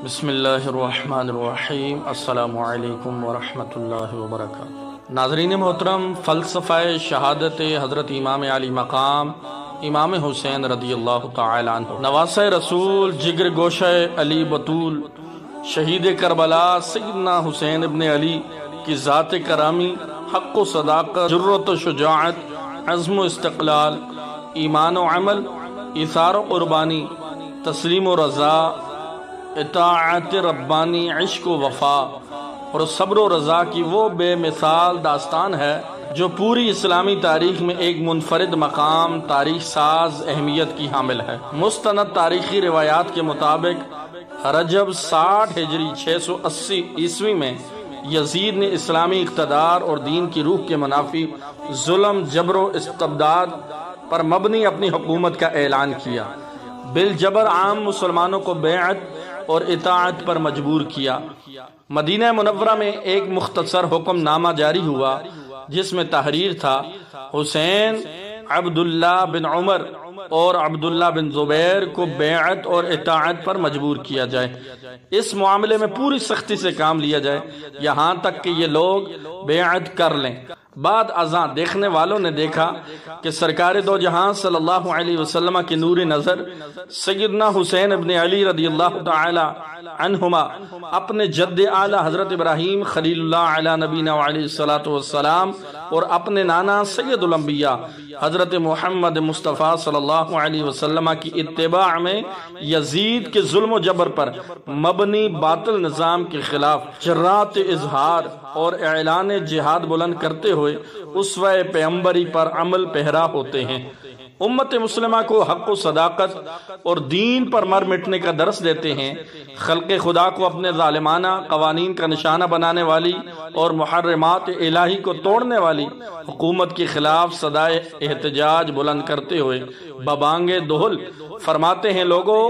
بسم اللہ الرحمن الرحیم۔ السلام علیکم ورحمۃ اللہ وبرکاتہ۔ ناظرین محترم، فلسفہ شہادت حضرت امام علی مقام امام حسین رضی اللہ تعالی عنہ، نواسہ رسول، جگر گوشہ علی بطول، شہید کربلا سیدنا حسین ابن علی کی ذات کرامی، حق و صداقت، جرت و شجاعت، عزم و استقلال، ایمان و عمل، ایثار و قربانی، تسلیم و رضا، اطاعت ربانی، عشق و وفا اور صبر و رضا کی وہ بے مثال داستان ہے جو پوری اسلامی تاریخ میں ایک منفرد مقام، تاریخ ساز اہمیت کی حامل ہے۔ مستند تاریخی روایات کے مطابق رجب 60 ہجری 680 عیسوی میں یزید نے اسلامی اقتدار اور دین کی روح کے منافی ظلم، جبر و استبداد پر مبنی اپنی حکومت کا اعلان کیا۔ بالجبر عام مسلمانوں کو بیعت اور اطاعت پر مجبور کیا۔ مدینہ منورہ میں ایک مختصر حکم نامہ جاری ہوا جس میں تحریر تھا حسین، عبداللہ بن عمر اور عبداللہ بن زبیر کو بیعت اور اطاعت پر مجبور کیا جائے، اس معاملے میں پوری سختی سے کام لیا جائے یہاں تک کہ یہ لوگ بیعت کر لیں۔ بعد ازاں دیکھنے والوں نے دیکھا کہ سرکار دو جہاں صلی اللہ علیہ وسلم کی نور نظر سیدنا حسین ابن علی رضی اللہ تعالی عنہما اپنے جد اعلی حضرت ابراہیم خلیل اللہ علی نبینا علیہ السلام اور اپنے نانا سید الانبیاء حضرت محمد مصطفیٰ صلی اللہ علیہ وسلم کی اتباع میں یزید کے ظلم و جبر پر مبنی باطل نظام کے خلاف جرات اظہار اور اعلان جہاد بلند کرتے ہوئے اسوہ پیغمبری پر عمل پیرا ہوتے ہیں۔ امت مسلمہ کو حق و صداقت اور دین پر مر مٹنے کا درس دیتے ہیں۔ خلق خدا کو اپنے ظالمانہ قوانین کا نشانہ بنانے والی اور محرمات الہی کو توڑنے والی حکومت کے خلاف صدائے احتجاج بلند کرتے ہوئے ببانگ دہل فرماتے ہیں، لوگوں،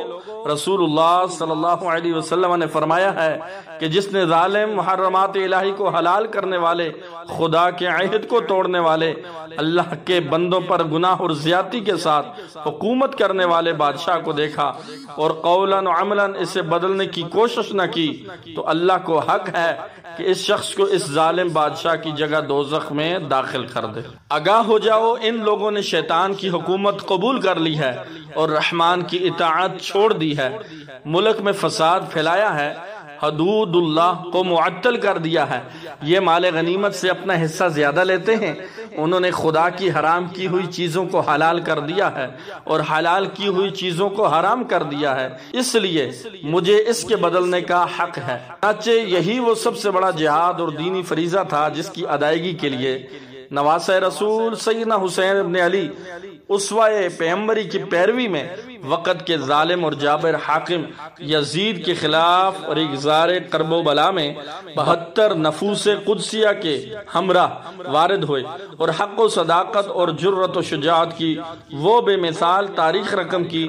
رسول اللہ صلی اللہ علیہ وسلم نے فرمایا ہے کہ جس نے ظالم، محرمات الہی کو حلال کرنے والے، خدا کے عہد کو توڑنے والے، اللہ کے بندوں پر گناہ اور زیادتی کے ساتھ حکومت کرنے والے بادشاہ کو دیکھا اور قولاً و عملاً اسے بدلنے کی کوشش نہ کی تو اللہ کو حق ہے کہ اس شخص کو اس ظالم بادشاہ کی جگہ دوزخ میں داخل کر دے۔ آگاہ ہو جاؤ، ان لوگوں نے شیطان کی حکومت قبول کر لی ہے اور رحمان کی اطاعت چھوڑ دی ہے، ملک میں فساد پھیلایا ہے، حدود اللہ کو معطل کر دیا ہے، یہ مال غنیمت سے اپنا حصہ زیادہ لیتے ہیں، انہوں نے خدا کی حرام کی ہوئی چیزوں کو حلال کر دیا ہے اور حلال کی ہوئی چیزوں کو حرام کر دیا ہے، اس لیے مجھے اس کے بدلنے کا حق ہے۔ چنانچہ یہی وہ سب سے بڑا جہاد اور دینی فریضہ تھا جس کی ادائیگی کے لیے نواسہ رسول سیدنا حسین ابن علی اسوہ پیغمبری کی پیروی میں وقت کے ظالم اور جابر حاکم یزید کے خلاف اور اگزار کرب و بلا میں 72 نفوس قدسیہ کے ہمراہ وارد ہوئے اور حق و صداقت اور جرت و شجاعت کی وہ بے مثال تاریخ رقم کی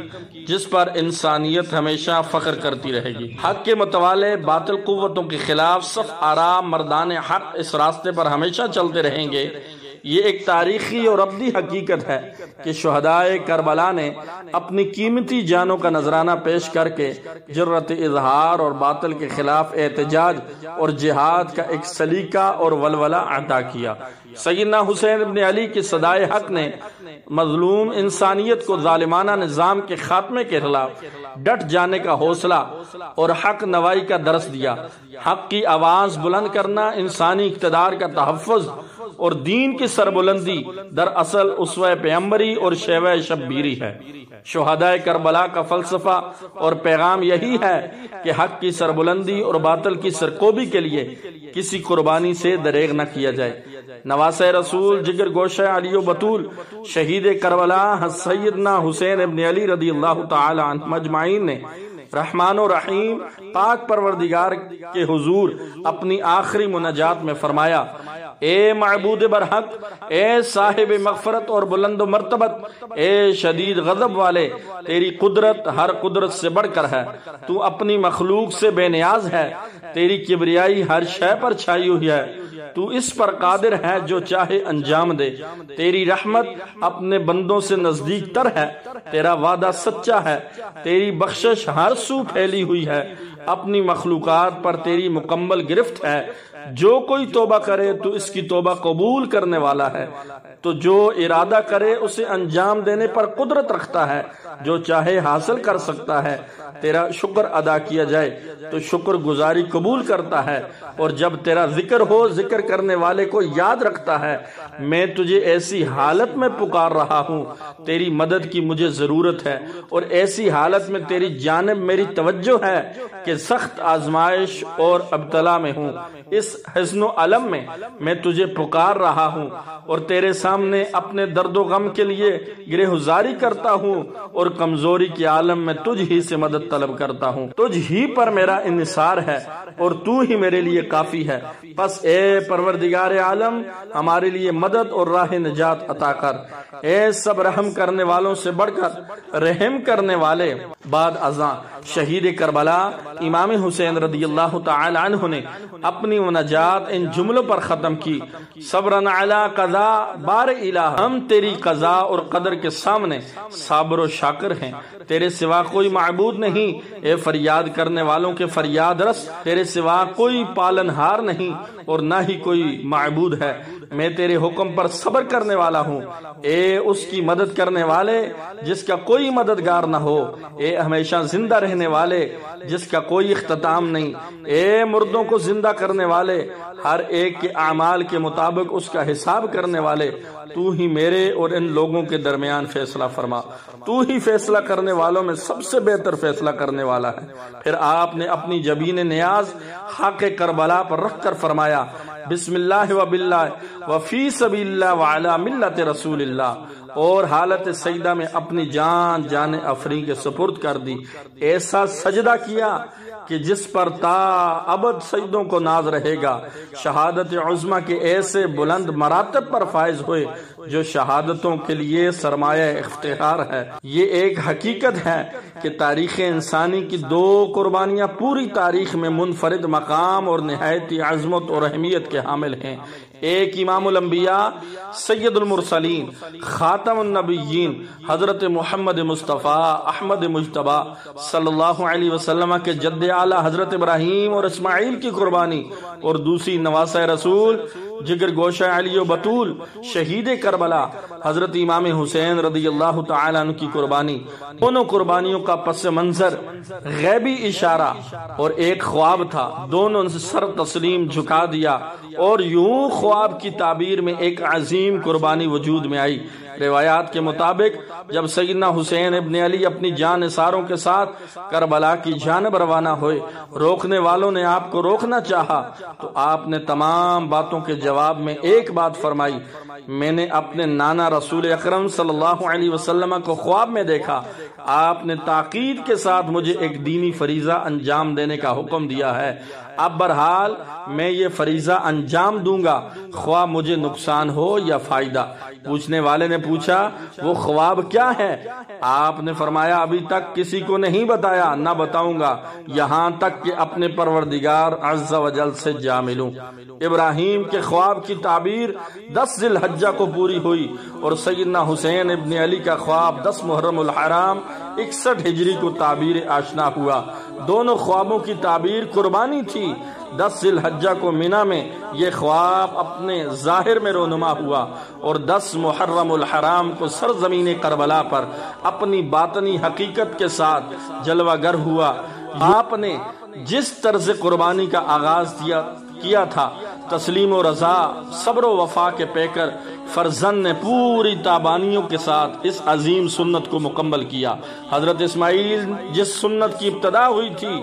جس پر انسانیت ہمیشہ فخر کرتی رہے گی۔ حق کے متوالے باطل قوتوں کے خلاف صف آرام مردان حق اس راستے پر ہمیشہ چلتے رہیں گے۔ یہ ایک تاریخی اور ابدی حقیقت ہے کہ شہدائے کربلا نے اپنی قیمتی جانوں کا نذرانہ پیش کر کے جرت اظہار اور باطل کے خلاف احتجاج اور جہاد کا ایک سلیقہ اور ولولہ عطا کیا۔ سیدنا حسین ابن علی کی صدائے حق نے مظلوم انسانیت کو ظالمانہ نظام کے خاتمے کے خلاف ڈٹ جانے کا حوصلہ اور حق نوائی کا درس دیا۔ حق کی آواز بلند کرنا، انسانی اقتدار کا تحفظ اور دین کی سربلندی دراصل اسوہ پیغمبری اور شیوہ شبیری ہے۔ شہدائے کربلا کا فلسفہ اور پیغام یہی ہے کہ حق کی سربلندی اور باطل کی سرکوبی کے لیے کسی قربانی سے دریغ نہ کیا جائے۔ نواسہ رسول، جگر گوشہ علی و بطول، شہید کربلا سیدنا حسین ابن علی رضی اللہ تعالی عنہ اجمعین نے رحمان و رحیم پاک پروردگار کے حضور اپنی آخری مناجات میں فرمایا، اے معبود برحق، اے صاحب مغفرت اور بلند و مرتبت، اے شدید غضب والے، تیری قدرت ہر قدرت سے بڑھ کر ہے، تو اپنی مخلوق سے بے نیاز ہے، تیری کبریائی ہر شے پر چھائی ہوئی ہے، تو اس پر قادر ہے جو چاہے انجام دے، تیری رحمت اپنے بندوں سے نزدیک تر ہے، تیرا وعدہ سچا ہے، تیری بخشش ہر سو پھیلی ہوئی ہے، اپنی مخلوقات پر تیری مکمل گرفت ہے۔ جو کوئی توبہ کرے تو اس کی توبہ قبول کرنے والا ہے، تو جو ارادہ کرے اسے انجام دینے پر قدرت رکھتا ہے، جو چاہے حاصل کر سکتا ہے۔ تیرا شکر ادا کیا جائے تو شکر گزاری قبول کرتا ہے، اور جب تیرا ذکر ہو ذکر کرنے والے کو یاد رکھتا ہے۔ میں تجھے ایسی حالت میں پکار رہا ہوں تیری مدد کی مجھے ضرورت ہے، اور ایسی حالت میں تیری جانب میری توجہ ہے کہ سخت آزمائش اور ابتلا میں ہوں۔ اس حزن و علم میں تجھے پکار رہا ہوں، اور تیرے سامنے اپنے درد و غم کے لیے گریہزاری کرتا ہوں، اور کمزوری کے عالم میں تجھ ہی سے مدد طلب کرتا ہوں۔ تجھ ہی پر میرا انحصار ہے، اور تو ہی میرے لیے کافی ہے۔ پس اے پروردگار عالم ہمارے لیے مدد اور راہ نجات عطا کر۔ اے سب رحم کرنے والوں سے بڑھ کر رحم کرنے والے۔ بعد ازاں شہید کربلا امام حسین رضی اللہ تعالی عنہ نے اپنی مناجات ان جملوں پر ختم کی: صبرن علی قضا بار الہ، ہم تیری قضا اور قدر کے سامنے صابر و شاکر ہیں۔ تیرے سوا کوئی معبود نہیں، اے فریاد کرنے والوں کے فریاد رس، تیرے سوا کوئی پالنہار نہیں اور نہ ہی کوئی معبود ہے۔ میں تیرے حکم پر صبر کرنے والا ہوں۔ اے اس کی مدد کرنے والے جس کا کوئی مددگار نہ ہو، اے ہمیشہ زندہ رہنے والے جس کا کوئی اختتام نہیں، اے مردوں کو زندہ کرنے والے، ہر ایک کے اعمال کے مطابق اس کا حساب کرنے والے، تو ہی میرے اور ان لوگوں کے درمیان فیصلہ فرما۔ تو ہی فیصلہ کرنے والوں میں سب سے بہتر فیصلہ کرنے والا ہے۔ پھر آپ نے اپنی جبین نیاز خاک کربلا پر رکھ کر فرمایا: بسم اللہ و باللہ و فی سبیل اللہ وعلی ملت رسول اللہ، اور حالت سجدہ میں اپنی جان افری کے سپرد کر دی۔ ایسا سجدہ کیا کہ جس پر تا ابد سجدوں کو ناز رہے گا۔ شہادت عظمیٰ کے ایسے بلند مراتب پر فائز ہوئے جو شہادتوں کے لیے سرمایہ افتخار ہے۔ یہ ایک حقیقت ہے کہ تاریخ انسانی کی دو قربانیاں پوری تاریخ میں منفرد مقام اور نہایت عظمت اور اہمیت کے حامل ہیں۔ ایک امام الانبیاء، سید المرسلین، خاتم النبیین حضرت محمد مصطفیٰ احمد مجتبی صلی اللہ علیہ وسلم کے جد اعلیٰ حضرت ابراہیم اور اسماعیل کی قربانی، اور دوسری نواسہ رسول جگر گوشہ علی و بطول شہید کربلا حضرت امام حسین رضی اللہ تعالی عنہ کی قربانی۔ دونوں قربانیوں کا پس منظر غیبی اشارہ اور ایک خواب تھا۔ دونوں نے سر تسلیم جھکا دیا، اور یوں خواب کی تعبیر میں ایک عظیم قربانی وجود میں آئی۔ روایات کے مطابق جب سیدنا حسین ابن علی اپنی جان نثاروں کے ساتھ کربلا کی جانب روانہ ہوئے، روکنے والوں نے آپ کو روکنا چاہا تو آپ نے تمام باتوں کے جواب میں ایک بات فرمائی: میں نے اپنے نانا رسول اکرم صلی اللہ علیہ وسلم کو خواب میں دیکھا۔ آپ نے تاکید کے ساتھ مجھے ایک دینی فریضہ انجام دینے کا حکم دیا ہے۔ اب بہرحال میں یہ فریضہ انجام دوں گا، خواہ مجھے نقصان ہو یا فائدہ۔ پوچھنے والے نے پوچھا: وہ خواب کیا ہے؟ آپ نے فرمایا: ابھی تک کسی کو نہیں بتایا، نہ بتاؤں گا یہاں تک کہ اپنے پروردگار عز و جل سے جا ملوں۔ ابراہیم کے خواب کی تعبیر 10 ذی الحجہ کو پوری ہوئی، اور سیدنا حسین ابن علی کا خواب 10 محرم الحرام 61 ہجری کو تعبیر آشنا ہوا۔ دونوں خوابوں کی تعبیر قربانی تھی۔ 10 ذی الحجہ کو مینا میں یہ خواب اپنے ظاہر میں رونما ہوا، اور 10 محرم الحرام کو سرزمین کربلا پر اپنی باطنی حقیقت کے ساتھ جلوہ گر ہوا۔ آپ نے جس طرز قربانی کا آغاز کیا تھا، تسلیم و رضا، صبر و وفا کے پیکر فرزند نے پوری تابانیوں کے ساتھ اس عظیم سنت کو مکمل کیا۔ حضرت اسماعیل جس سنت کی ابتدا ہوئی تھی،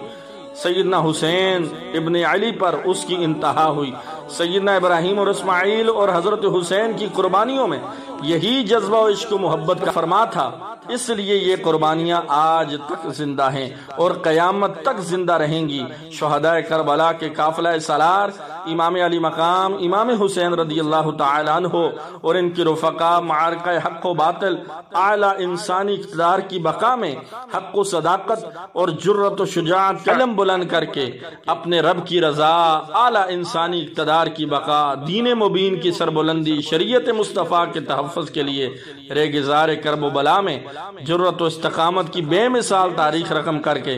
سیدنا حسین ابن علی پر اس کی انتہا ہوئی۔ سیدنا ابراہیم اور اسماعیل اور حضرت حسین کی قربانیوں میں یہی جذبہ و عشق و محبت کا فرما تھا، اس لیے یہ قربانیاں آج تک زندہ ہیں اور قیامت تک زندہ رہیں گی۔ شہدائے کربلا کے قافلہ سالار امام علی مقام امام حسین رضی اللہ تعالیٰ عنہ اور ان کی رفقا معرکہ حق و باطل اعلیٰ انسانی اقتدار کی بقا میں حق و صداقت اور جرت و شجاعت کلم بلند کر کے اپنے رب کی رضا، اعلیٰ انسانی اقتدار کی بقا، دین مبین کی سربلندی، شریعت مصطفیٰ کے تحفظ کے لیے ریگزار کرب و بلا میں جرت و استقامت کی بے مثال تاریخ رقم کر کے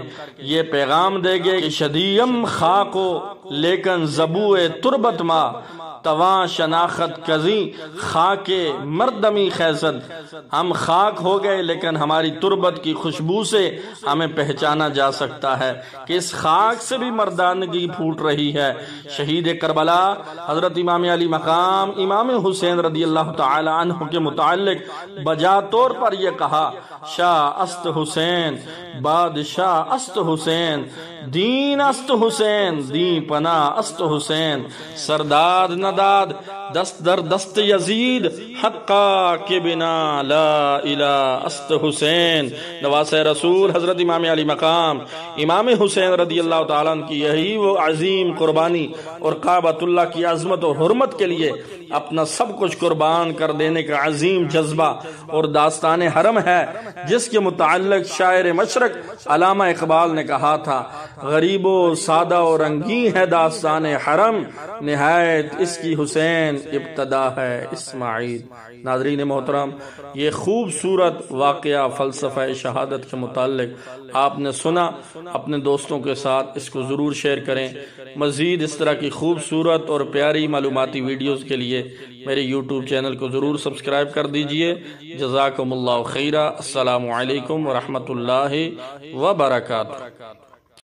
یہ پیغام دے گے کہ شدیم خاکو لیکن زبوئے تربت ماں تواں شناخت کزی خاک مردمی خیزد، ہم خاک ہو گئے لیکن ہماری تربت کی خوشبو سے ہمیں پہچانا جا سکتا ہے کہ اس خاک سے بھی مردانگی پھوٹ رہی ہے۔ شہید کربلا حضرت امام علی مقام امام حسین رضی اللہ تعالی عنہ کے متعلق بجا طور پر یہ کہا، شاہ است حسین بادشاہ است حسین، دین است حسین دین پناہ است حسین، سرداد نداد دست در دست یزید حقا کے بنا لا الہ است حسین۔ نواس رسول حضرت امام علی مقام امام حسین رضی اللہ تعالیٰ عنہ کی یہی وہ عظیم قربانی اور کعبۃ اللہ کی عظمت اور حرمت کے لیے اپنا سب کچھ قربان کر دینے کا عظیم جذبہ اور داستان حرم ہے، جس کے متعلق شاعر مشرق علامہ اقبال نے کہا تھا، غریب و سادہ و رنگین ہے داستان حرم، نہایت اس کی حسین ابتدا ہے اسماعیل۔ ناظرین محترم، یہ خوبصورت واقعہ فلسفہ شہادت کے متعلق آپ نے سنا، اپنے دوستوں کے ساتھ اس کو ضرور شیئر کریں۔ مزید اس طرح کی خوبصورت اور پیاری معلوماتی ویڈیوز کے لیے میرے یوٹیوب چینل کو ضرور سبسکرائب کر دیجئے۔ جزاکم اللہ خیرہ۔ السلام علیکم ورحمۃ اللہ وبرکاتہ۔